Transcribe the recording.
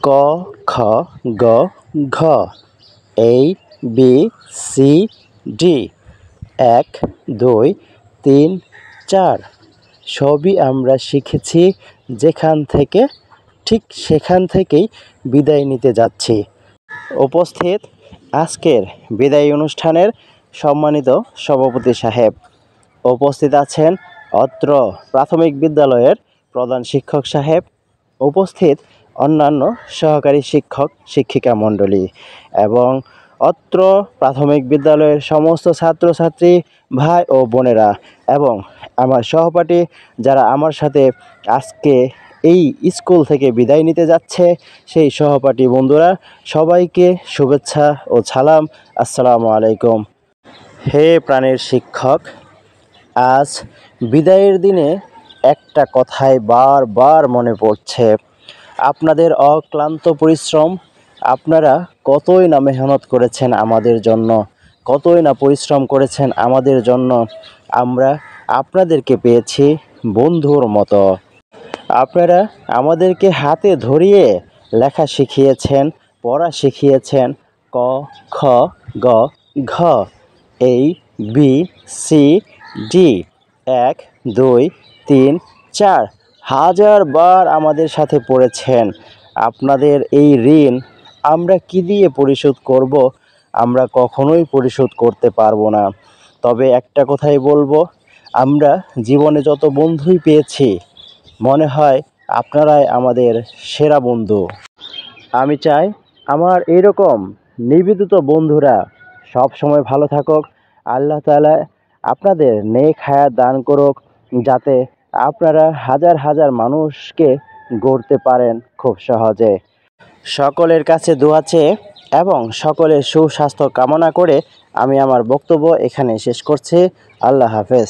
ক, খ, গ, ঘ, এই, বি, সি, ডি। 1, 2, 3, 4 সবই আমরা শিখেছি যেখান থেকে, ঠিক সেখান থেকেই বিদায় নিতে যাচ্ছি। উপস্থিত আজকের বিদায়ী অনুষ্ঠানের সম্মানিত সভাপতি সাহেব, উপস্থিত আছেন অত্র প্রাথমিক বিদ্যালয়ের প্রধান শিক্ষক সাহেব, উপস্থিত অন্যান্য সহকারী শিক্ষক শিক্ষিকা মণ্ডলী এবং অত্র প্রাথমিক বিদ্যালয়ের সমস্ত ছাত্রছাত্রী ভাই ও বোনেরা এবং আমার সহপাঠী যারা আমার সাথে আজকে এই স্কুল থেকে বিদায় নিতে যাচ্ছে, সেই সহপাঠী বন্ধুরা সবাইকে শুভেচ্ছা ও সালাম। আসসালামু আলাইকুম। হে প্রাণের শিক্ষক, আজ বিদায়ের দিনে একটা কথাই বারবার মনে পড়ছে। আপনাদের অক্লান্ত পরিশ্রম, আপনারা কতই না মেহনত করেছেন আমাদের জন্য, কতই না পরিশ্রম করেছেন আমাদের জন্য। আমরা আপনাদেরকে পেয়েছি বন্ধুর মতো। আপনারা আমাদেরকে হাতে ধরিয়ে লেখা শিখিয়েছেন, পড়া শিখিয়েছেন। ক, খ, গ, ঘ, এই, বি, সি, ডি। 1, 2, 3, 4 হাজার বার আমাদের সাথে পড়েছেন। আপনাদের এই ঋণ আমরা কি দিয়ে পরিশোধ করব? আমরা কখনোই পরিশোধ করতে পারবো না। তবে একটা কথাই বলবো, আমরা জীবনে যত বন্ধুই পেয়েছি, মনে হয় আপনারাই আমাদের সেরা বন্ধু। আমি চাই আমার এইরকম নিবেদিত বন্ধুরা সব সময় ভালো থাকুক। আল্লাহ তাআলা আপনাদের নেক হায়াত দান করুক, যাতে আপনারা হাজার হাজার মানুষকে গড়তে পারেন খুব সহজে। সকলের কাছে দোয়া চেয়ে এবং সকলের সুস্বাস্থ্য কামনা করে আমি আমার বক্তব্য এখানে শেষ করছি। আল্লাহ হাফেজ।